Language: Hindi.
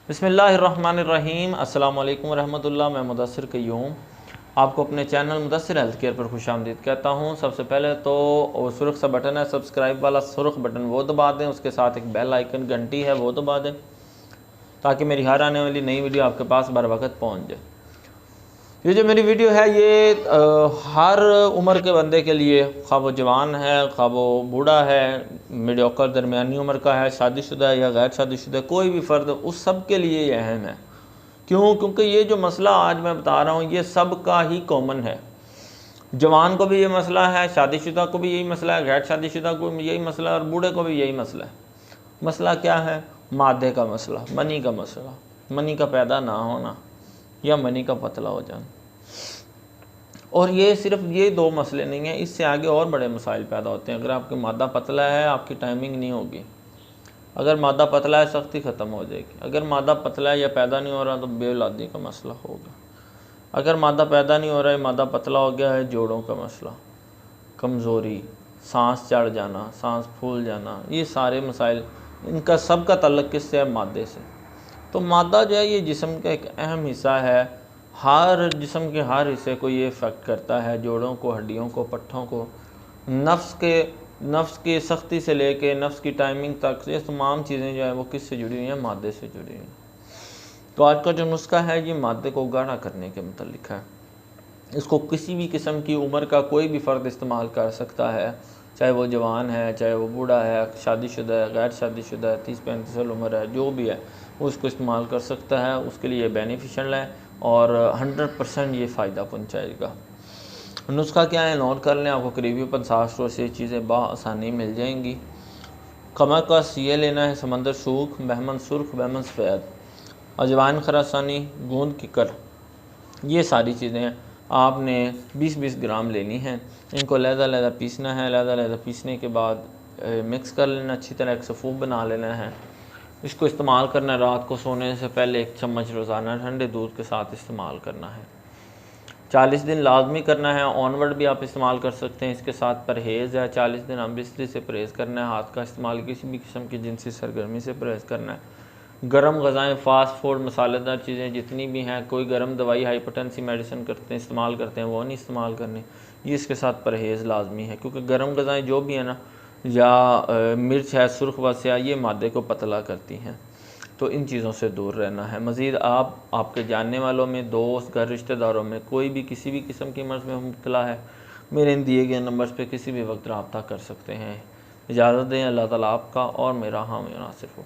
बिस्मिल्लाहिर्रहमानिर्रहीम। अस्सलाम वालेकुम रहमतुल्लाह। मैं मुदस्सिर क़य्यूम आपको अपने चैनल मुदस्सिर हेल्थ केयर पर खुशामदीद कहता हूँ। सबसे पहले तो सुर्ख सा बटन है सब्सक्राइब वाला, सुर्ख बटन वो दबा दें, उसके साथ एक बेल आइकन घंटी है वो दबा दें ताकि मेरी हर आने वाली नई वीडियो आपके पास बर वक्त पहुँच जाए। ये जो मेरी वीडियो है ये हर उम्र के बंदे के लिए, खा वो जवान है, खा वो बूढ़ा है, मीडियोकर दरमियानी उम्र का है, शादीशुदा है या गैर शादीशुदा, कोई भी फ़र्द, उस सब के लिए ये अहम है। क्यों? क्योंकि ये जो मसला आज मैं बता रहा हूँ ये सब का ही कॉमन है। जवान को भी ये मसला है, शादीशुदा को भी यही मसला है, गैर शादीशुदा को भी यही मसला है और बूढ़े को भी यही मसला है। मसला क्या है? मादे का मसला, मनी का मसला, मनी का पैदा ना होना या मनी का पतला हो जाना। और ये सिर्फ ये दो मसले नहीं हैं, इससे आगे और बड़े मसाइल पैदा होते हैं। अगर आपकी मादा पतला है आपकी टाइमिंग नहीं होगी, अगर मादा पतला है सख्ती ख़त्म हो जाएगी, अगर मादा पतला है या पैदा नहीं हो रहा तो बेऔलादी का मसला होगा, अगर मादा पैदा नहीं हो रहा है, मादा पतला हो गया है, जोड़ों का मसला, कमज़ोरी, सांस चढ़ जाना, सांस फूल जाना, ये सारे मसाइल, इनका सब का ताल्लुक़ किससे है? मादे से। तो मादा जो है ये जिस्म का एक अहम हिस्सा है, हर जिस्म के हर हिस्से को ये इफ़ेक्ट करता है, जोड़ों को, हड्डियों को, पट्ठों को, नफ्स की सख्ती से लेके नफ्स की टाइमिंग तक, ये तमाम चीज़ें जो है वो किससे जुड़ी हुई हैं? मादे से जुड़ी हुई हैं। तो आज का जो नुस्खा है ये मादे को गाढ़ा करने के मुतल्लिक़ है। इसको किसी भी किस्म की उम्र का कोई भी फ़र्द इस्तेमाल कर सकता है, चाहे वो जवान है, चाहे वो बूढ़ा है, शादीशुदा है, गैर शादीशुदा है, 30-35 साल उम्र है, जो भी है वो इसको इस्तेमाल कर सकता है। उसके लिए बेनिफिशियल है और 100% ये फ़ायदा पहुँचाएगा। नुस्खा क्या है? नोट कर लें, आपको करीबी 50 स्टोर से चीज़ें बआसानी मिल जाएंगी। कमरकस ये लेना है, समंदर सूख, बहमन सुर्ख, बहमन सफ़ेद, अजवाइन खरासानी, गूंद किकर, ये सारी चीज़ें आपने 20-20 ग्राम लेनी हैं। इनको लहदा पीसना है। लहदा पीसने के बाद मिक्स कर लेना, अच्छी तरह एक सफ़ूफ बना लेना है। इसको इस्तेमाल करना है रात को सोने से पहले 1 चम्मच रोज़ाना ठंडे दूध के साथ इस्तेमाल करना है। 40 दिन लाजमी करना है। ऑनवर्ड भी आप इस्तेमाल कर सकते हैं। इसके साथ परहेज़ है, 40 दिन हम बिस्तर से परहेज़ करना है, हाथ का इस्तेमाल, किसी भी किस्म की जिनसी सरगर्मी से परहेज़ करना है। गर्म ग़ज़ाएँ, फ़ास्ट फूड, मसालेदार चीज़ें जितनी भी हैं, कोई गर्म दवाई हाइपरटेंसी मेडिसिन इस्तेमाल करते हैं वो नहीं इस्तेमाल करनी, ये इसके साथ परहेज़ लाजमी है। क्योंकि गर्म ग़ज़ाएँ जो भी हैं ना, या मिर्च है, सुर्ख वसा, ये मादे को पतला करती हैं, तो इन चीज़ों से दूर रहना है। मज़ीद आप आपके जानने वालों में, दोस्त, घर, रिश्तेदारों में कोई भी किसी भी किस्म की मर्ज़ में मुब्तला है, मेरे इन दिए गए नंबर्स पे किसी भी वक्त रब्ता कर सकते हैं। इजाज़त दें। अल्लाह ताला आपका और मेरा हामी नासिर हो।